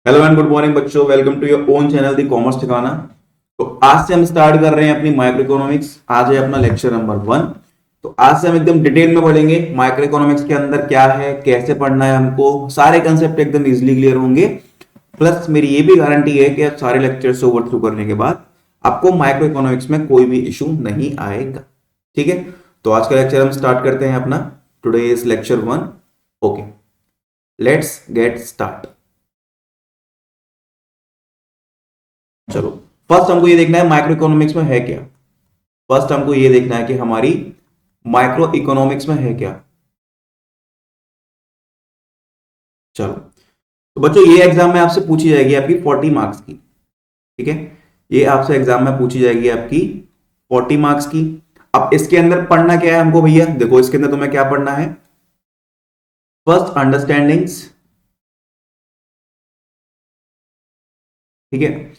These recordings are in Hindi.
हेलो एंड गुड मॉर्निंग बच्चों, welcome to your own channel the commerce Thikana. तो आज से हम स्टार्ट कर रहे हैं अपनी माइक्रो इकोनॉमिक्स। आज है अपना लेक्चर नंबर 1। तो आज से हम एकदम डिटेल में पढ़ेंगे माइक्रो इकोनॉमिक्स के अंदर क्या है, कैसे पढ़ना है, हमको सारे कंसेप्ट एकदम इजीली क्लियर होंगे। प्लस मेरी ये भी गारंटी है कि आप सारे लेक्चर्स ओवर थ्रू करने के बाद आपको माइक्रो इकोनॉमिक्स में कोई भी इशू नहीं आएगा। ठीक है, तो आज का लेक्चर हम स्टार्ट करते हैं अपना। Today is lecture 1। Okay, let's get start. चलो, फर्स्ट हमको ये देखना है माइक्रो इकोनॉमिक्स में है क्या। फर्स्ट हमको ये देखना है कि हमारी माइक्रो इकोनॉमिक्स में है क्या। चलो, तो बच्चों ये एग्जाम में आपसे पूछी जाएगी आपकी 40 मार्क्स की। ठीक है, ये आपसे एग्जाम में पूछी जाएगी आपकी 40 मार्क्स की। अब इसके अंदर पढ़ना क्या है हमको भैया, देखो इसके अंदर तुम्हें क्या पढ़ना है। फर्स्ट अंडरस्टैंडिंग्स, ठीक है।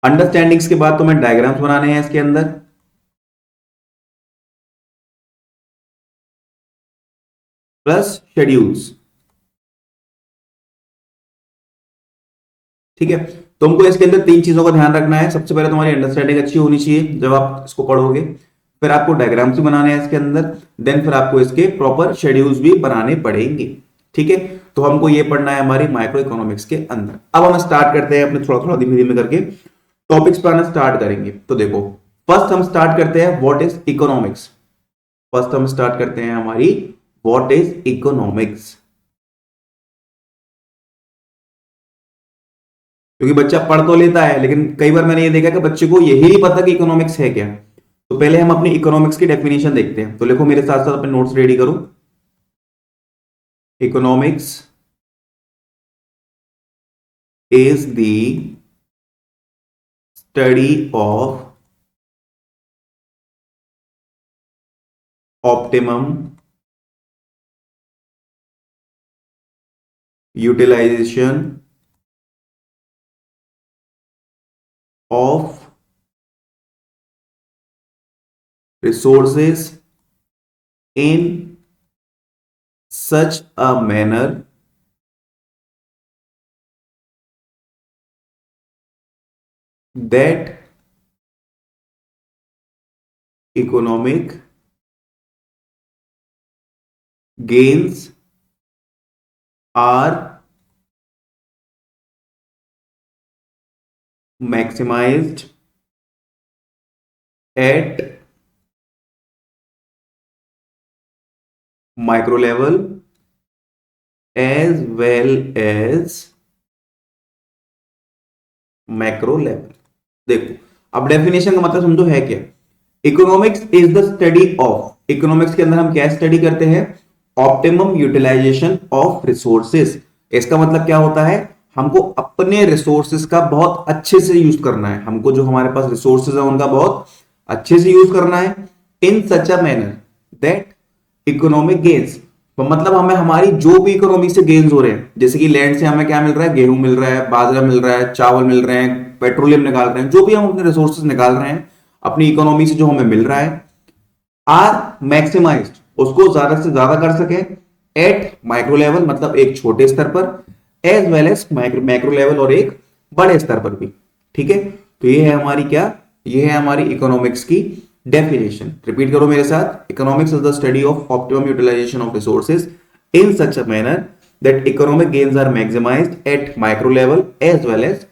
अंडरस्टैंडिंग्स के बाद तुम्हें डायग्राम्स बनाने हैं इसके अंदर। Plus schedules. ठीक है, तुमको इसके अंदर 3 चीजों का ध्यान रखना है। सबसे पहले तुम्हारी अंडरस्टैंडिंग अच्छी होनी चाहिए जब आप इसको पढ़ोगे। फिर आपको डायग्राम्स भी बनाने हैं इसके अंदर। देन फिर आपको इसके प्रॉपर शेड्यूल्स भी बनाने पड़ेंगे। ठीक है, तो हमको ये पढ़ना है हमारी माइक्रो इकोनॉमिक्स के अंदर। अब हम स्टार्ट करते हैं अपने थोड़ा थोड़ा धीमे धीमे करके टॉपिक्स पर आना स्टार्ट करेंगे। तो देखो, फर्स्ट हम स्टार्ट करते हैं व्हाट इज इकोनॉमिक्स। फर्स्ट हम स्टार्ट करते हैं हमारी व्हाट इज इकोनॉमिक्स। क्योंकि बच्चा पढ़ तो लेता है लेकिन कई बार मैंने ये देखा कि बच्चे को यही नहीं पता कि इकोनॉमिक्स है क्या। तो पहले हम अपनी इकोनॉमिक्स की डेफिनेशन देखते हैं। तो लिखो मेरे साथ साथ अपने नोट्स रेडी करो। Economics is the study of optimum utilization of resources in such a manner that economic gains are maximized at micro level as well as macro level. देखो, अब डेफिनेशन का मतलब समझो है क्या। Economics is the study of, economics के अंदर हम क्या स्टडी करते हैं, ऑप्टिमम यूटिलाइजेशन ऑफ रिसोर्सेस। इसका मतलब क्या होता है, हमको अपने रिसोर्सेस का बहुत अच्छे से यूज करना है। हमको जो हमारे पास रिसोर्सेस है उनका बहुत अच्छे से यूज करना है। In such a manner that economic gains, तो मतलब हमें हमारी जो भी इकोनॉमी से गेन्स हो रहे हैं, जैसे कि लैंड से हमें क्या मिल रहा है, गेहूं मिल रहा है, बाजरा मिल रहा है, चावल मिल रहे हैं, पेट्रोलियम निकाल रहे हैं, जो भी हम अपने रिसोर्सेज निकाल रहे हैं अपनी इकोनॉमी से जो हमें मिल रहा है, आर मैक्सिमाइज्ड, उसको ज्यादा से ज्यादा कर सके एट माइक्रो लेवल, मतलब एक छोटे स्तर पर, as well as macro level, और एक बड़े स्तर पर भी। ठीक है, तो ये है हमारी क्या, ये है हमारी इकोनॉमिक्स की डेफिनेशन। रिपीट करो मेरे साथ। Economics is the study of optimum utilization of resources in such a manner that economic gains are maximized at micro level as well as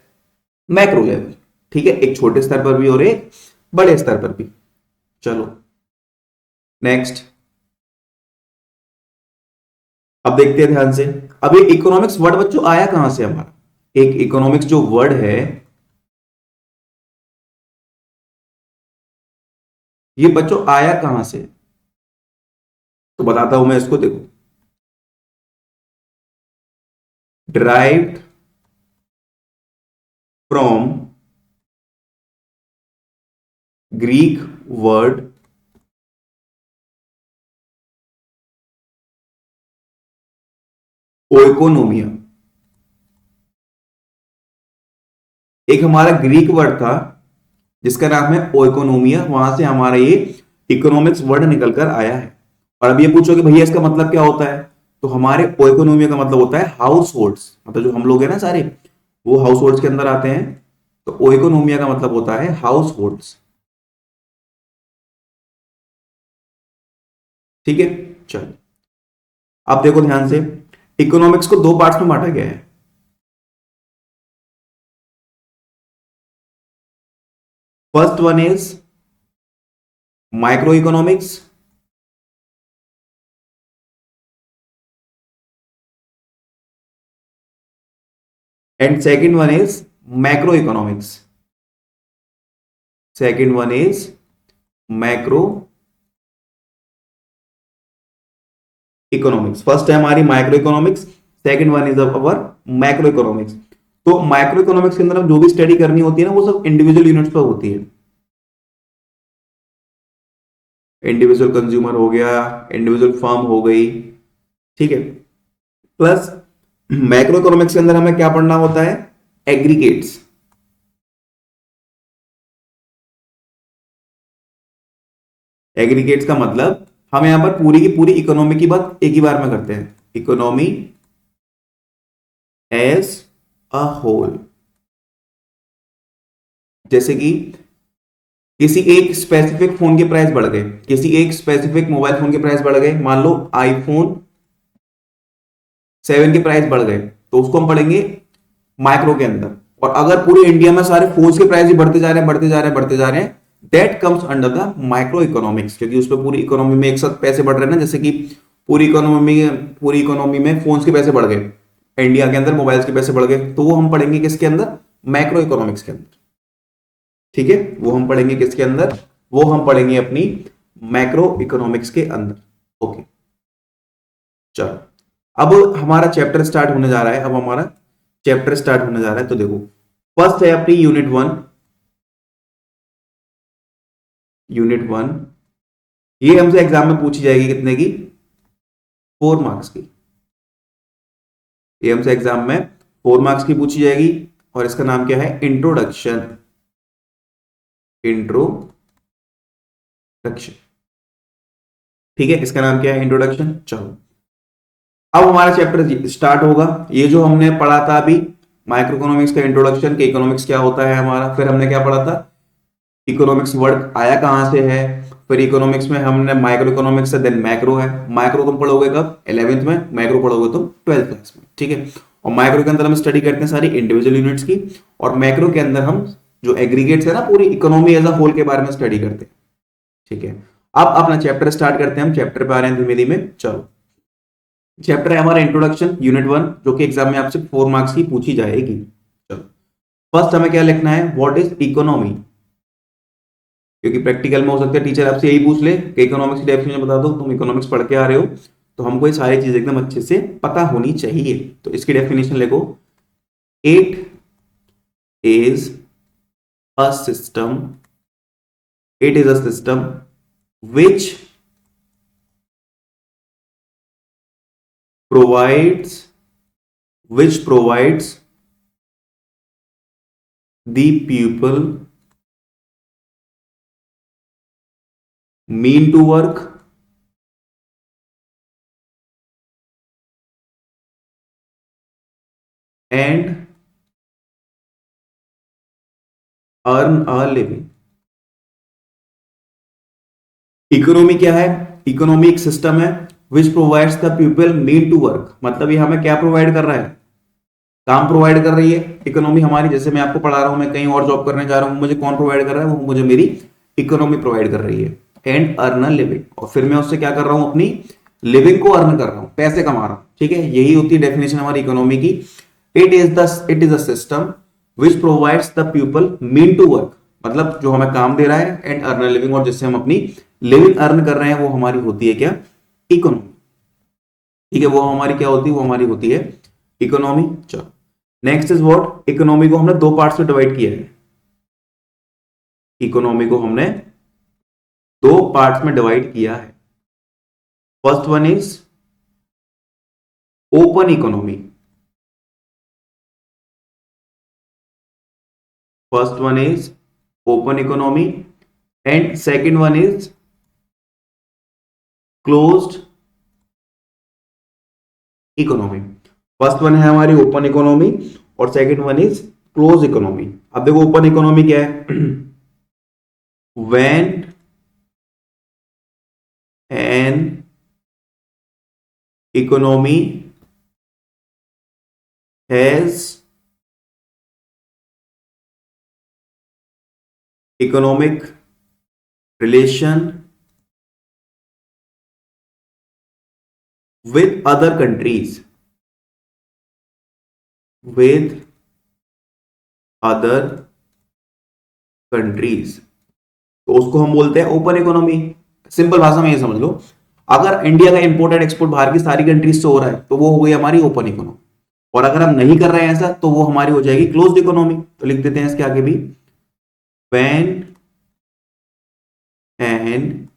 macro level. ठीक है, एक छोटे स्तर पर भी और एक बड़े स्तर पर भी। चलो नेक्स्ट, अब देखते हैं ध्यान से। अब ये इकोनॉमिक्स वर्ड बच्चों आया कहां से हमारा, एक इकोनॉमिक्स जो वर्ड है ये बच्चों आया कहां से, तो बताता हूं मैं इसको। देखो, डिराइव्ड फ्रॉम ग्रीक वर्ड ओइकोनोमिया। एक हमारा ग्रीक वर्ड था जिसका नाम है ओइकोनोमिया, वहां से हमारा ये इकोनॉमिक्स वर्ड निकलकर आया है। और अब ये पूछो कि भैया इसका मतलब क्या होता है, तो हमारे ओइकोनोमिया का मतलब होता है हाउस होल्ड्स, मतलब जो हम लोग हैं ना सारे, वो हाउस होल्ड्स के अंदर आते हैं। तो ओइकोनोमिया का मतलब होता है हाउस होल्ड्स। ठीक है, चलो अब देखो ध्यान से, इकोनॉमिक्स को दो पार्ट्स में बांटा गया है। First one is micro economics and second one is macro economics. Second one is macro economics. First है हमारी micro economics, second one is our macro economics. तो माइक्रो इकोनॉमिक्स के अंदर जो भी स्टडी करनी होती है ना, वो सब इंडिविजुअल यूनिट्स पर होती है। इंडिविजुअल कंज्यूमर हो गया, इंडिविजुअल फर्म हो गई, ठीक है। प्लस मैक्रो इकोनॉमिक्स के अंदर हमें क्या पढ़ना होता है, एग्रीगेट्स। एग्रीगेट्स का मतलब हम यहां पर पूरी की पूरी इकोनॉमी की बात एक ही बार में करते हैं, इकोनॉमी एज अ होल। जैसे कि किसी एक स्पेसिफिक फोन के प्राइस बढ़ गए, किसी एक स्पेसिफिक मोबाइल फोन के प्राइस बढ़ गए, मान लो आईफोन 7 के प्राइस बढ़ गए, तो उसको हम पढ़ेंगे माइक्रो के अंदर। और अगर पूरे इंडिया में सारे फोन्स के प्राइस भी बढ़ते जा रहे हैं, बढ़ते जा रहे हैं, बढ़ते जा रहे हैं, that comes under the micro economics, क्योंकि उस पर पूरी इकोनॉमी में एक साथ पैसे बढ़ रहे हैं ना। जैसे कि पूरी इकोनॉमी में फोन्स के पैसे बढ़ गए, इंडिया के अंदर मोबाइल्स के पैसे बढ़ गए, तो वो हम पढ़ेंगे किसके अंदर, मैक्रो इकोनॉमिक्स के अंदर। ठीक है, वो हम पढ़ेंगे किसके अंदर, वो हम पढ़ेंगे अपनी मैक्रो इकोनॉमिक्स के अंदर। ओके, चलो अब हमारा चैप्टर स्टार्ट होने जा रहा है। अब हमारा चैप्टर स्टार्ट होने जा रहा है, तो देखो फर्स्ट है अपनी यूनिट 1। यूनिट 1 ये हमसे एग्जाम में पूछी जाएगी, कितने की, 4 मार्क्स की। ये हमसे एग्जाम में 4 मार्क्स की पूछी जाएगी, और इसका नाम क्या है, इंट्रोडक्शन। इंट्रोडक्शन, ठीक है, इसका नाम क्या है, इंट्रोडक्शन। चलो अब हमारा चैप्टर स्टार्ट होगा। ये जो हमने पढ़ा था अभी माइक्रो इकोनॉमिक्स का इंट्रोडक्शन के, इकोनॉमिक्स क्या होता है हमारा, फिर हमने क्या पढ़ा था, इकोनॉमिक्स वर्ड आया कहां से है, फिर इकोनॉमिक्स में हमने माइक्रो इकोनॉमिक्स से देन मैक्रो है। माइक्रो तुम पढ़ोगे कब, 11th में, मैक्रो पढ़ोगे तुम 12th क्लास में, ठीक है। और माइक्रो के अंदर हम स्टडी करते हैं सारी इंडिविजुअल यूनिट्स की, और मैक्रो के अंदर हम जो एग्रीगेट्स है ना, पूरी इकोनॉमी एज अ होल के बारे में स्टडी करते हैं, ठीक है। अब अपना चैप्टर स्टार्ट करते हैं, हम चैप्टर पे आ रहे हैं धीमे धीमे। चलो चैप्टर है हमारा इंट्रोडक्शन यूनिट 1, जो कि एग्जाम में आपसे 4 मार्क्स की पूछी जाएगी। चलो फर्स्ट हमें क्या लिखना है, व्हाट इज इकोनॉमी, क्योंकि प्रैक्टिकल में हो सकता है टीचर आपसे यही पूछ ले कि इकोनॉमिक्स की डेफिनेशन बता दो, तुम इकोनॉमिक्स पढ़ के आ रहे हो, तो हमको ये सारी चीज एकदम अच्छे से पता होनी चाहिए। तो इसकी डेफिनेशन लिखो, it is a system, it is a system which provides provides the people mean to work and earn a living। Economy क्या है, इकोनॉमी एक सिस्टम है which provides the people mean to work, मतलब ये हमें क्या प्रोवाइड कर रहा है, काम प्रोवाइड कर रही है इकोनॉमी हमारी। जैसे मैं आपको पढ़ा रहा हूं, मैं कहीं और जॉब करने जा रहा हूं, मुझे कौन प्रोवाइड कर रहा है, वो मुझे मेरी इकोनॉमी प्रोवाइड कर रही है। एंड अर्न अ लिविंग, और फिर मैं उससे क्या कर रहा हूं, अपनी लिविंग को अर्न कर रहा हूं, पैसे कमा रहा हूं, ठीक है। यही होती है डेफिनेशन हमारी इकोनॉमी की। It is a system which provides the people mean to work, मतलब जो हमें काम दे रहा है, एंड अर्न अ लिविंग, और जिससे हम अपनी लिविंग अर्न कर रहे हैं, वो हमारी होती है क्या, इकोनॉमी, ठीक है। वो हमारी क्या होती है, वो हमारी होती है इकोनॉमी। चलो नेक्स्ट इज व्हाट, इकोनॉमी को हमने दो पार्ट्स में डिवाइड किया है। इकोनॉमी को हमने दो पार्ट्स में डिवाइड किया है। First one is open economy, first one is open economy, and second one is closed economy. First one है हमारी ओपन इकोनॉमी, और second one is close economy. अब देखो ओपन इकोनॉमी क्या है, when an economy has economic relation with other countries, with other countries, तो उसको हम बोलते हैं ओपन इकोनॉमी। सिंपल भाषा में ये समझ लो, अगर इंडिया का इंपोर्ट एंड एक्सपोर्ट बाहर की सारी कंट्रीज से हो रहा है तो वो हो गई हमारी ओपन इकोनॉमी, और अगर हम नहीं कर रहे हैं ऐसा तो वो हमारी हो जाएगी क्लोज्ड इकोनॉमी। तो लिख देते हैं इसके आगे भी, when an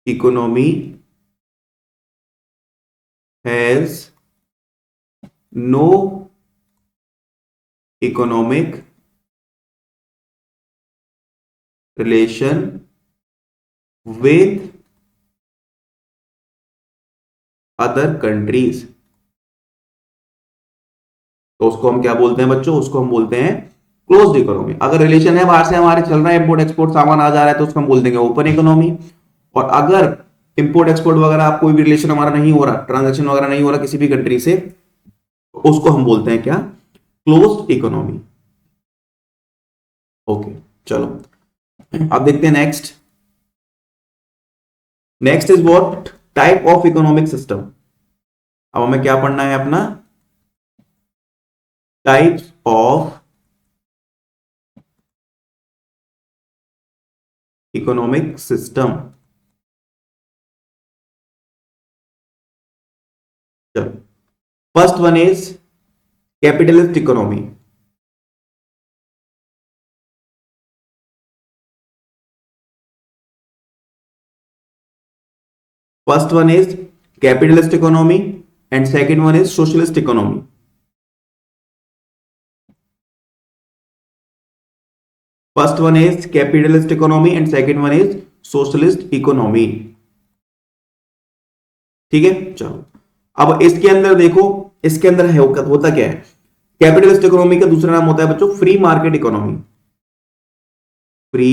economy has no economic relation with other countries, तो उसको हम क्या बोलते हैं बच्चों, उसको हम बोलते हैं क्लोज्ड इकोनॉमी। अगर रिलेशन है बाहर से हमारे चल रहा है, इंपोर्ट एक्सपोर्ट सामान आ जा रहा है, तो उसको हम बोल देंगे ओपन इकोनॉमी। और अगर इंपोर्ट एक्सपोर्ट वगैरह आप कोई भी रिलेशन हमारा नहीं हो रहा, ट्रांजैक्शन वगैरह नहीं हो रहा किसी भी कंट्री से, उसको हम बोलते हैं क्या, क्लोज्ड इकोनॉमी। ओके चलो अब देखते हैं next. Next is what, type of economic system. अब हमें क्या पढ़ना है अपना, टाइप्स ऑफ इकोनॉमिक सिस्टम। चलो first one is capitalist economy. First one is capitalist economy and second one is socialist economy. First one is capitalist economy and second one is socialist economy. ठीक है चलो अब इसके अंदर देखो, इसके अंदर है होता क्या है, कैपिटलिस्ट इकोनॉमी का दूसरा नाम होता है बच्चों free market economy. Free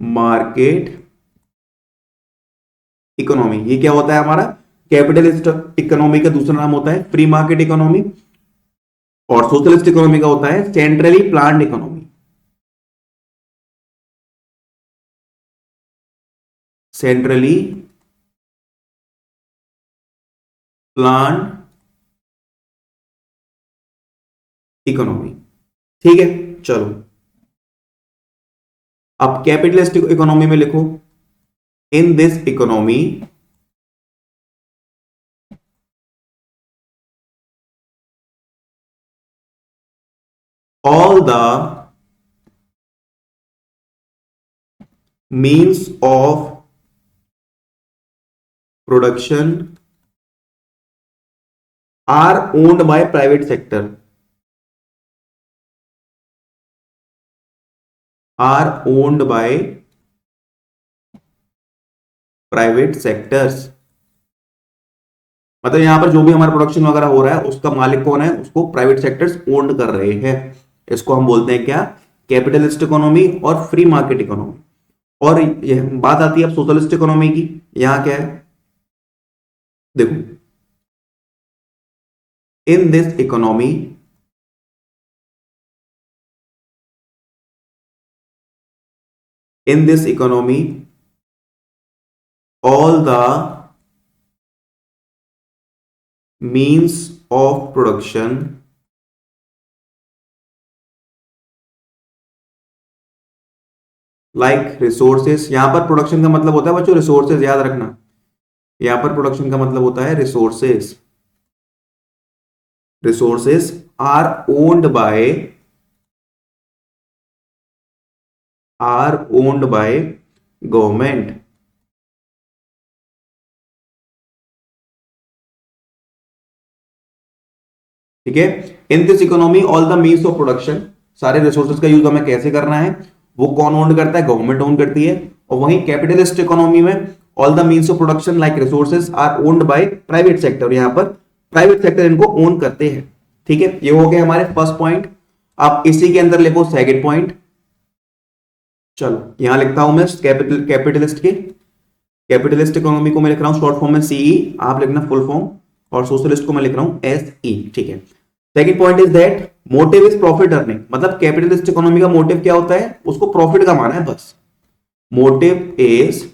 market economy, ये क्या होता है हमारा, कैपिटलिस्ट इकोनॉमी का दूसरा नाम होता है फ्री मार्केट इकोनॉमी, और सोशलिस्ट इकोनॉमी का होता है centrally planned economy. Centrally plan economy. ठीक है चलो अब कैपिटलिस्ट इकोनॉमी में लिखो, इन this economy all the means of production are owned by private sector, are owned by private sectors। मतलब यहां पर जो भी हमारा प्रोडक्शन वगैरह हो रहा है उसका मालिक कौन है, उसको प्राइवेट सेक्टर्स ओन्ड कर रहे हैं। इसको हम बोलते हैं क्या, कैपिटलिस्ट इकोनॉमी और फ्री मार्केट इकोनॉमी। और ये बात आती है अब सोशलिस्ट इकोनॉमी की। यहां क्या है देखो, इन this economy all the means of production like resources। यहां पर प्रोडक्शन का मतलब होता है बच्चों रिसोर्सेज, याद रखना, यहां पर प्रोडक्शन का मतलब होता है resources. Resources are owned by government. ठीक है, in this economy all the means of production, सारे रिसोर्सेज का यूज हमें कैसे करना है वो कौन ओन करता है, गवर्नमेंट ओन करती है। और वहीं कैपिटलिस्ट इकोनॉमी में all the means of production like resources are owned by private sector, यहां पर प्राइवेट सेक्टर इनको ओन करते हैं। ठीक है, ये हो गया हमारे फर्स्ट पॉइंट। आप इसी के अंदर लिखो सेकंड पॉइंट। चलो यहां लिखता हूं मैं कैपिटलिस्ट के, कैपिटलिस्ट इकोनॉमी को मैं लिख रहा हूं शॉर्ट फॉर्म में सीई, आप लिखना फुल फॉर्म, और सोशलिस्ट को मैं लिख रहा हूं एसई। ठीक है, second point is that motive is profit earning, मतलब कैपिटलिस्ट इकोनॉमी का मोटिव क्या होता है, उसको प्रॉफिट कमाना है बस। Motive is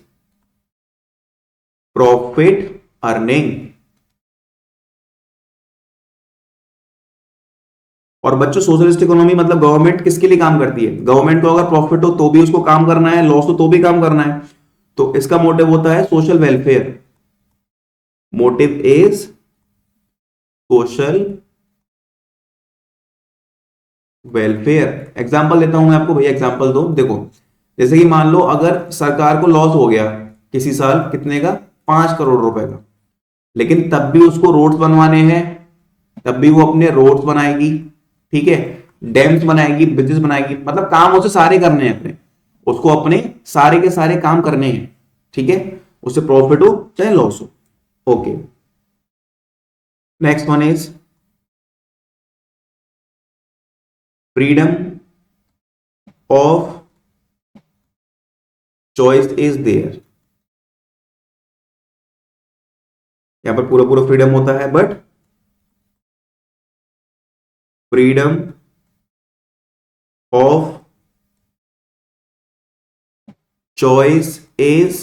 profit earning. और बच्चों सोशलिस्ट इकोनॉमी मतलब गवर्नमेंट किसके लिए काम करती है, गवर्नमेंट को अगर प्रॉफिट हो तो भी उसको काम करना है, लॉस हो तो भी काम करना है, तो इसका मोटिव होता है social welfare. Motive is social welfare. Example देता हूं मैं आपको, भैया एग्जांपल दो। देखो जैसे कि मान लो अगर सरकार को लॉस हो गया किसी साल, कितने का, 5 करोड़ रुपए का, लेकिन तब भी उसको रोड्स बनवाने हैं, तब भी वो अपने रोड्स बनाएगी, ठीक है, डैम्स बनाएगी, ब्रिजेस बनाएगी, मतलब काम उसे सारे करने हैं अपने, उसको अपने सारे के सारे काम करने हैं। ठीक है, उससे प्रॉफिट हो चाहे लॉस हो। Okay, next one is freedom of choice is there. यहां पर पूरा पूरा फ्रीडम होता है, but freedom of choice is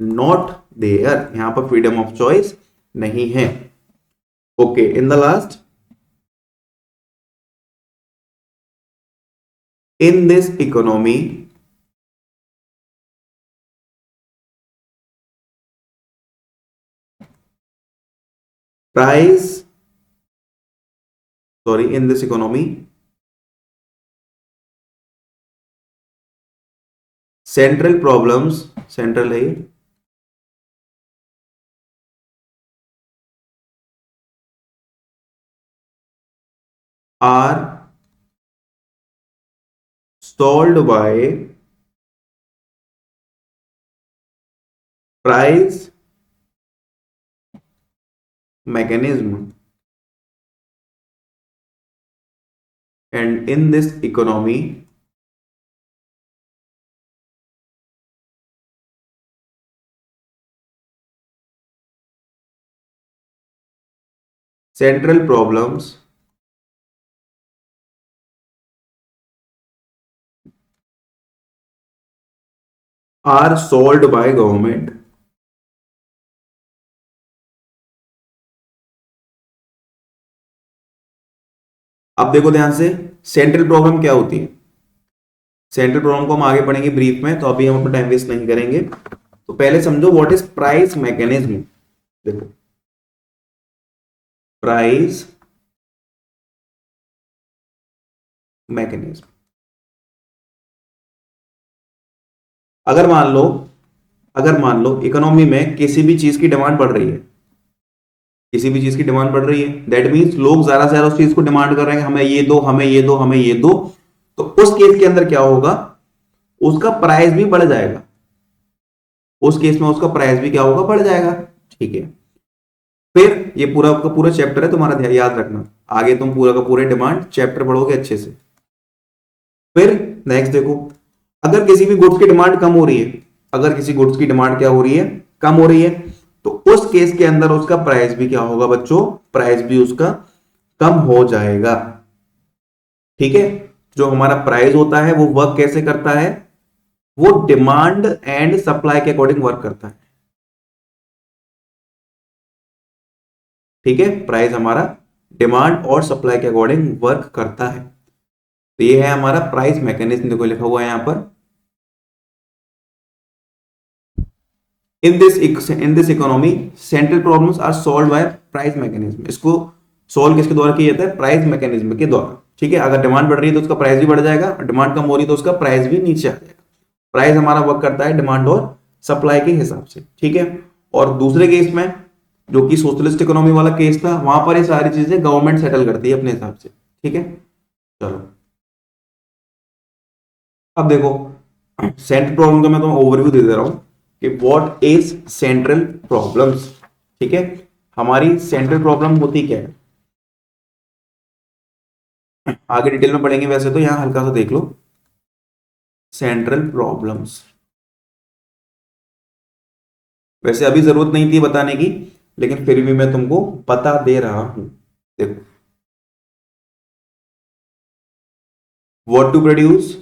not there, यहां पर फ्रीडम ऑफ चॉइस नहीं है। Okay, in the last, in this economy price, sorry, in this economy central problems, central है, are solved by price mechanism, and in this economy central problems are solved by government। अब देखो ध्यान से, सेंट्रल प्रॉब्लम क्या होती है, सेंट्रल प्रॉब्लम को हम आगे पढ़ेंगे ब्रीफ में, तो अभी हम अपना टाइम वेस्ट नहीं करेंगे। तो पहले समझो व्हाट इज प्राइस मैकेनिज्म। देखो प्राइस मैकेनिज्म, अगर मान लो इकोनॉमी में किसी भी चीज की डिमांड बढ़ रही है, किसी भी चीज की डिमांड बढ़ रही है, दैट मींस लोग ज्यादा से ज्यादा उस चीज को डिमांड कर रहे हैं, हमें ये दो, हमें ये दो, हमें ये दो, तो उस केस के अंदर क्या होगा, उसका प्राइस भी बढ़ जाएगा, उस केस में उसका प्राइस भी क्या होगा, बढ़ जाएगा। ठीक है, फिर ये पूरा का पूरा चैप्टर है तुम्हारा, ध्यान याद रखना, आगे तुम पूरा का पूरे डिमांड चैप्टर पढ़ोगे अच्छे से। फिर नेक्स्ट देखो, अगर किसी भी गुड्स की डिमांड कम हो रही है, अगर किसी गुड्स की डिमांड क्या हो रही है, कम हो रही है, तो उस केस के अंदर उसका प्राइस भी क्या होगा बच्चों, प्राइस भी उसका कम हो जाएगा। ठीक है, जो हमारा प्राइस होता है वो वर्क कैसे करता है, वो डिमांड एंड सप्लाई के अकॉर्डिंग वर्क करता है। ठीक है, प्राइस हमारा डिमांड और सप्लाई के अकॉर्डिंग वर्क करता है। तो ये है हमारा प्राइस मैकेनिज्म, देखो लिखा हुआ है यहां पर, in this economy central problems are solve by price mechanism. इसको सॉल्व किसके द्वारा किया जाता है, प्राइस मैकेनिज्म के द्वारा। ठीक है, अगर डिमांड बढ़ रही है तो उसका प्राइस भी बढ़ जाएगा, और डिमांड कम हो रही है तो उसका प्राइस भी नीचे आ जाएगा। प्राइस हमारा वर्क करता है डिमांड और सप्लाई के हिसाब से। ठीक है, और दूसरे केस में जो कि सोशलिस्ट इकोनॉमी वाला केस था, वहां पर ये सारी चीजें गवर्नमेंट सेटल करती है अपने हिसाब से। ठीक है, चलो अब देखो सेंट्रल प्रॉब्लम का मैं तुम्हें ओवरव्यू दे रहा हूं कि व्हाट इज सेंट्रल प्रॉब्लम्स। ठीक है, हमारी सेंट्रल प्रॉब्लम होती क्या है, आगे डिटेल में पढ़ेंगे, वैसे तो यहां हल्का सा देख लो सेंट्रल प्रॉब्लम्स। वैसे अभी जरूरत नहीं थी बताने की, लेकिन फिर भी मैं तुमको बता दे रहा हूं। देखो, what to produce,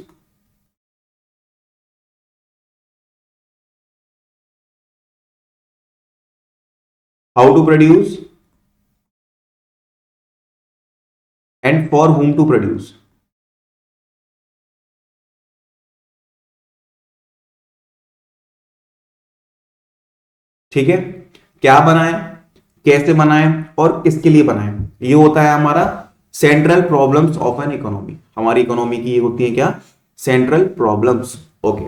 how to produce and for whom to produce. ठीक है, क्या बनाए, कैसे बनाए और किसके लिए बनाए, ये होता है हमारा central problems of an economy. हमारी इकोनॉमी की ये होती है क्या, सेंट्रल प्रॉब्लम्स। ओके,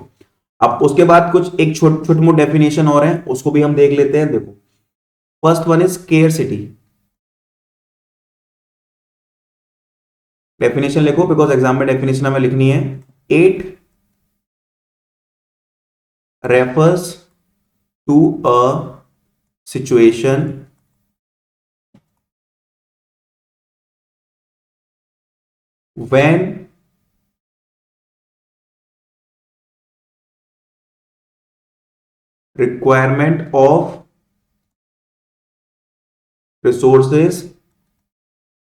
अब उसके बाद कुछ एक छोटे मोटे डेफिनेशन और हैं, उसको भी हम देख लेते हैं। देखो, first one is scarcity. Definition लिखो, बिकॉज एग्जाम में डेफिनेशन हमें लिखनी है। It refers to a situation when requirement of resources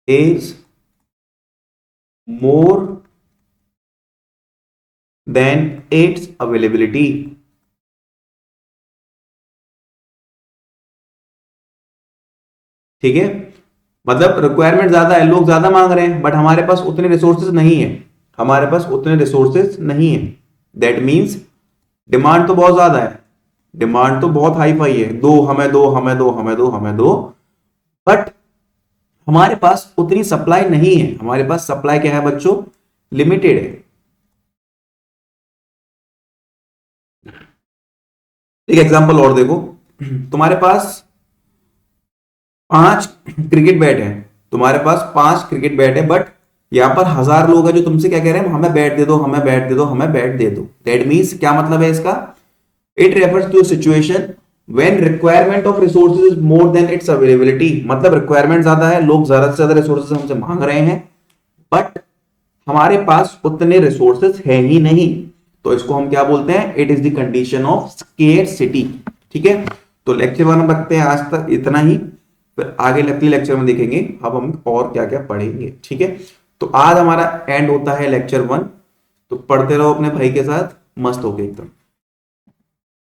is more than its availability। ठीक है, मतलब रिक्वायरमेंट ज्यादा है, लोग ज्यादा मांग रहे हैं, बट हमारे पास उतने रिसोर्सेज नहीं है, हमारे पास उतने रिसोर्सेज नहीं है। दैट मींस डिमांड तो बहुत ज्यादा है, डिमांड तो बहुत हाई फाई है, दो हमें दो हमें दो हमें दो हमें दो, बट हमारे पास उतनी सप्लाई नहीं है। हमारे पास सप्लाई क्या है बच्चों, लिमिटेड है। एक एग्जांपल और देखो, तुम्हारे पास 5 क्रिकेट बैट है, तुम्हारे पास 5 क्रिकेट बैट है, बट यहां पर 1000 लोग हैं जो तुमसे क्या कह रहे हैं, हमें बैट दे दो हमें बैट दे दो हमें बैट दे दो। दैट मींस क्या मतलब है इसका, it refers to situation when requirement of resources is more than its availability. मतलब रिक्वायरमेंट ज्यादा है, लोग ज्यादा से ज्यादा रिसोर्सेज हमसे मांग रहे हैं, बट हमारे पास उतने रिसोर्सेज है ही नहीं। तो इसको हम क्या बोलते हैं, it is the condition of scarcity. ठीक है, तो लेक्चर 1 हम रखते हैं आज तक इतना ही, फिर आगे लगते लेक्चर में देखेंगे अब हम और क्या क्या पढ़ेंगे। ठीक है, तो आज हमारा एंड होता है लेक्चर 1। तो पढ़ते रहो अपने भाई के साथ मस्त होके एकदम।